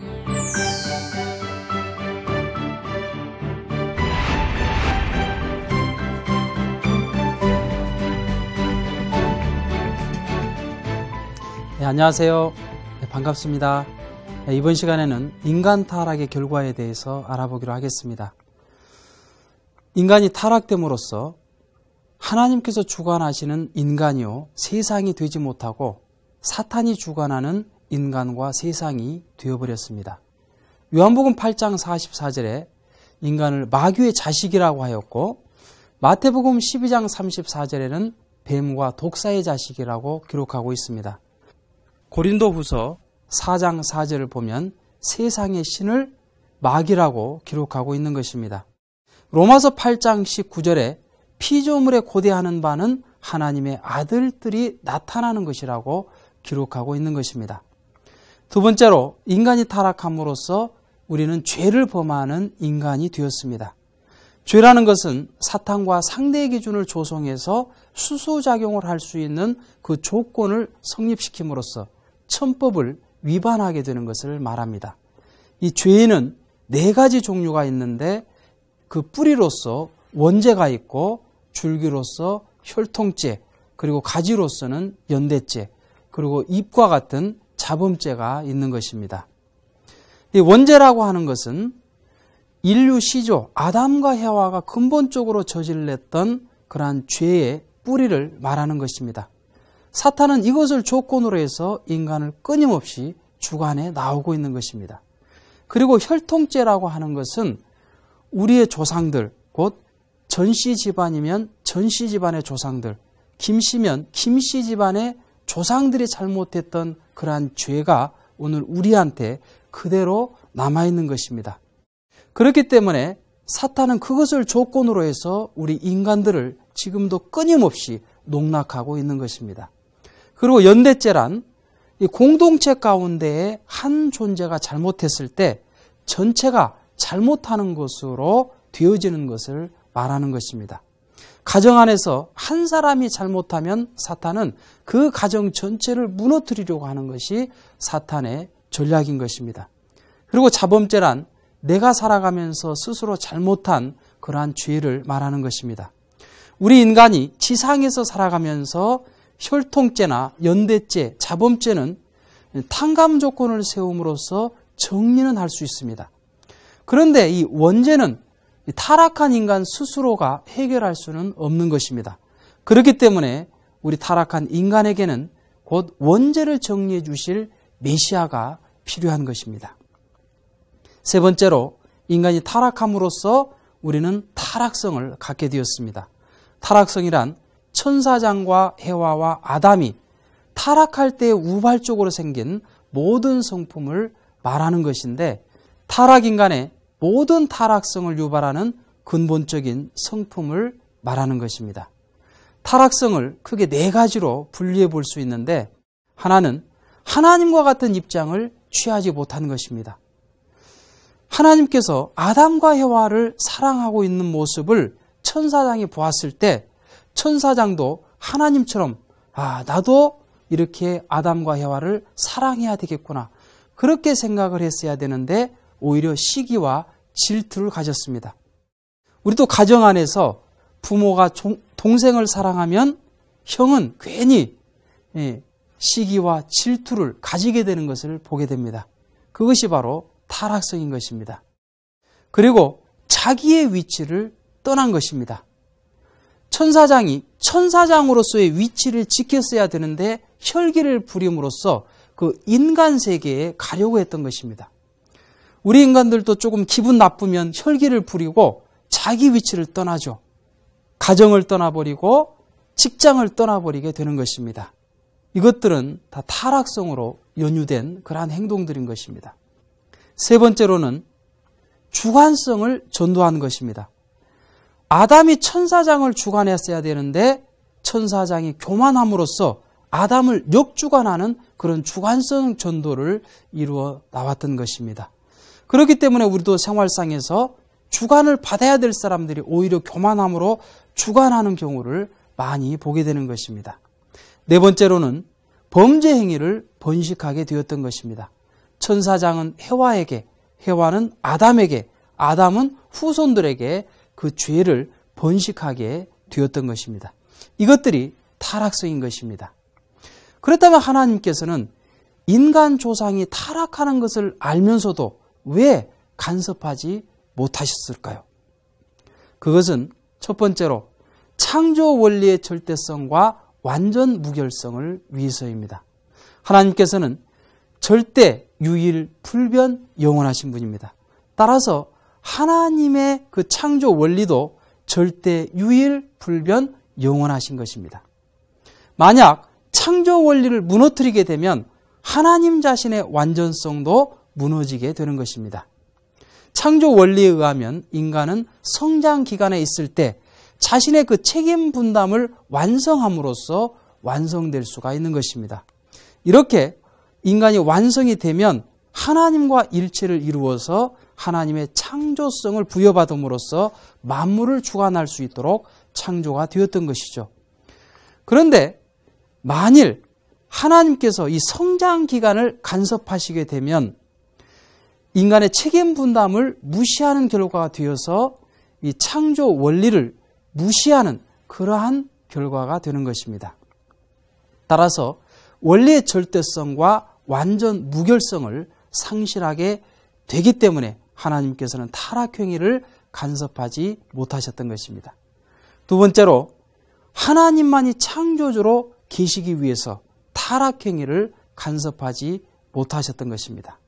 네, 안녕하세요. 네, 반갑습니다. 네, 이번 시간에는 인간 타락의 결과에 대해서 알아보기로 하겠습니다. 인간이 타락됨으로써 하나님께서 주관하시는 인간이요 세상이 되지 못하고 사탄이 주관하는 인간과 세상이 되어버렸습니다. 요한복음 8장 44절에 인간을 마귀의 자식이라고 하였고, 마태복음 12장 34절에는 뱀과 독사의 자식이라고 기록하고 있습니다. 고린도후서 4장 4절을 보면 세상의 신을 마귀라고 기록하고 있는 것입니다. 로마서 8장 19절에 피조물에 고대하는 바는 하나님의 아들들이 나타나는 것이라고 기록하고 있는 것입니다. 두 번째로, 인간이 타락함으로써 우리는 죄를 범하는 인간이 되었습니다. 죄라는 것은 사탄과 상대의 기준을 조성해서 수소작용을 할 수 있는 그 조건을 성립시킴으로써 천법을 위반하게 되는 것을 말합니다. 이 죄에는 4가지 종류가 있는데 그 뿌리로서 원죄가 있고, 줄기로서 혈통죄, 그리고 가지로서는 연대죄, 그리고 잎과 같은 자범죄가 있는 것입니다. 이 원죄라고 하는 것은 인류 시조 아담과 해와가 근본적으로 저질렀던 그러한 죄의 뿌리를 말하는 것입니다. 사탄은 이것을 조건으로 해서 인간을 끊임없이 주관해 나오고 있는 것입니다. 그리고 혈통죄라고 하는 것은 우리의 조상들, 곧 전씨 집안이면 전씨 집안의 조상들, 김씨면 김씨 집안의 조상들이 잘못했던 그러한 죄가 오늘 우리한테 그대로 남아있는 것입니다. 그렇기 때문에 사탄은 그것을 조건으로 해서 우리 인간들을 지금도 끊임없이 농락하고 있는 것입니다. 그리고 연대죄란 이 공동체 가운데에 한 존재가 잘못했을 때 전체가 잘못하는 것으로 되어지는 것을 말하는 것입니다. 가정 안에서 한 사람이 잘못하면 사탄은 그 가정 전체를 무너뜨리려고 하는 것이 사탄의 전략인 것입니다. 그리고 자범죄란 내가 살아가면서 스스로 잘못한 그러한 죄를 말하는 것입니다. 우리 인간이 지상에서 살아가면서 혈통죄나 연대죄, 자범죄는 탕감 조건을 세움으로써 정리는 할 수 있습니다. 그런데 이 원죄는 타락한 인간 스스로가 해결할 수는 없는 것입니다. 그렇기 때문에 우리 타락한 인간에게는 곧 원죄를 정리해 주실 메시아가 필요한 것입니다. 세 번째로, 인간이 타락함으로써 우리는 타락성을 갖게 되었습니다. 타락성이란 천사장과 해와와 아담이 타락할 때 우발적으로 생긴 모든 성품을 말하는 것인데, 타락인간의 모든 타락성을 유발하는 근본적인 성품을 말하는 것입니다. 타락성을 크게 4가지로 분리해 볼 수 있는데, 하나는 하나님과 같은 입장을 취하지 못한 것입니다. 하나님께서 아담과 해와를 사랑하고 있는 모습을 천사장이 보았을 때 천사장도 하나님처럼 나도 이렇게 아담과 해와를 사랑해야 되겠구나, 그렇게 생각을 했어야 되는데 오히려 시기와 질투를 가졌습니다. 우리도 가정 안에서 부모가 동생을 사랑하면 형은 괜히 시기와 질투를 가지게 되는 것을 보게 됩니다. 그것이 바로 타락성인 것입니다. 그리고 자기의 위치를 떠난 것입니다. 천사장이 천사장으로서의 위치를 지켰어야 되는데 혈기를 부림으로써 그 인간 세계에 가려고 했던 것입니다. 우리 인간들도 조금 기분 나쁘면 혈기를 부리고 자기 위치를 떠나죠. 가정을 떠나버리고 직장을 떠나버리게 되는 것입니다. 이것들은 다 타락성으로 연유된 그러한 행동들인 것입니다. 세 번째로는 주관성을 전도한 것입니다. 아담이 천사장을 주관했어야 되는데 천사장이 교만함으로써 아담을 역주관하는 그런 주관성 전도를 이루어 나왔던 것입니다. 그렇기 때문에 우리도 생활상에서 주관을 받아야 될 사람들이 오히려 교만함으로 주관하는 경우를 많이 보게 되는 것입니다. 네 번째로는 범죄 행위를 번식하게 되었던 것입니다. 천사장은 해와에게, 해와는 아담에게, 아담은 후손들에게 그 죄를 번식하게 되었던 것입니다. 이것들이 타락성인 것입니다. 그렇다면 하나님께서는 인간 조상이 타락하는 것을 알면서도 왜 간섭하지 못하셨을까요? 그것은 첫 번째로 창조 원리의 절대성과 완전 무결성을 위해서입니다. 하나님께서는 절대, 유일, 불변, 영원하신 분입니다. 따라서 하나님의 그 창조 원리도 절대, 유일, 불변, 영원하신 것입니다. 만약 창조 원리를 무너뜨리게 되면 하나님 자신의 완전성도 무너지게 되는 것입니다. 창조 원리에 의하면 인간은 성장 기간에 있을 때 자신의 그 책임 분담을 완성함으로써 완성될 수가 있는 것입니다. 이렇게 인간이 완성이 되면 하나님과 일체를 이루어서 하나님의 창조성을 부여받음으로써 만물을 주관할 수 있도록 창조가 되었던 것이죠. 그런데 만일 하나님께서 이 성장 기간을 간섭하시게 되면 인간의 책임 분담을 무시하는 결과가 되어서 이 창조 원리를 무시하는 그러한 결과가 되는 것입니다. 따라서 원리의 절대성과 완전 무결성을 상실하게 되기 때문에 하나님께서는 타락행위를 간섭하지 못하셨던 것입니다. 두 번째로 하나님만이 창조주로 계시기 위해서 타락행위를 간섭하지 못하셨던 것입니다.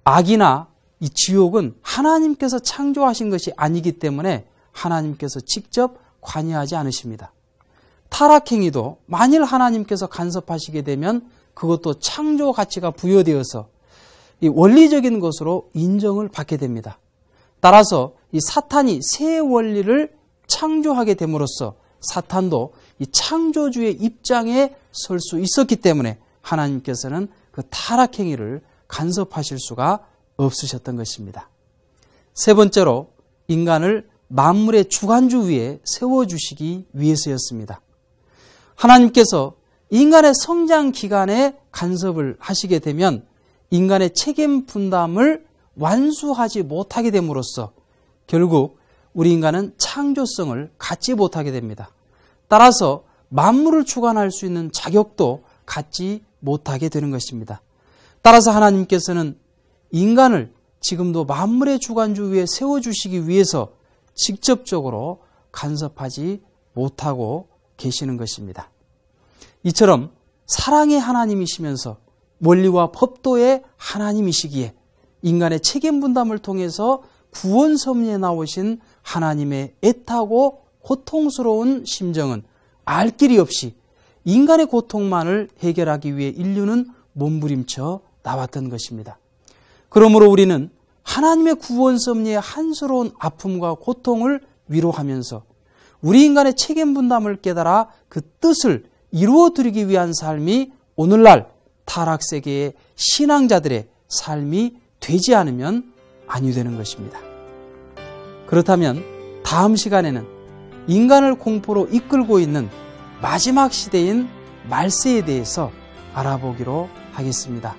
악이나 이 지옥은 하나님께서 창조하신 것이 아니기 때문에 하나님께서 직접 관여하지 않으십니다. 타락행위도 만일 하나님께서 간섭하시게 되면 그것도 창조 가치가 부여되어서 이 원리적인 것으로 인정을 받게 됩니다. 따라서 이 사탄이 새 원리를 창조하게 됨으로써 사탄도 이 창조주의 입장에 설 수 있었기 때문에 하나님께서는 그 타락행위를 간섭하실 수가 없으셨던 것입니다. 세 번째로 인간을 만물의 주관주 위에 세워주시기 위해서였습니다. 하나님께서 인간의 성장 기간에 간섭을 하시게 되면 인간의 책임 분담을 완수하지 못하게 됨으로써 결국 우리 인간은 창조성을 갖지 못하게 됩니다. 따라서 만물을 주관할 수 있는 자격도 갖지 못하게 되는 것입니다. 따라서 하나님께서는 인간을 지금도 만물의 주관주 위에 세워주시기 위해서 직접적으로 간섭하지 못하고 계시는 것입니다. 이처럼 사랑의 하나님이시면서 원리와 법도의 하나님이시기에 인간의 책임 분담을 통해서 구원 섭리에 나오신 하나님의 애타고 고통스러운 심정은 알 길이 없이 인간의 고통만을 해결하기 위해 인류는 몸부림쳐 나왔던 것입니다. 그러므로 우리는 하나님의 구원 섭리의 한스러운 아픔과 고통을 위로하면서 우리 인간의 책임 분담을 깨달아 그 뜻을 이루어드리기 위한 삶이 오늘날 타락세계의 신앙자들의 삶이 되지 않으면 아니 되는 것입니다. 그렇다면 다음 시간에는 인간을 공포로 이끌고 있는 마지막 시대인 말세에 대해서 알아보기로 하겠습니다.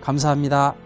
감사합니다.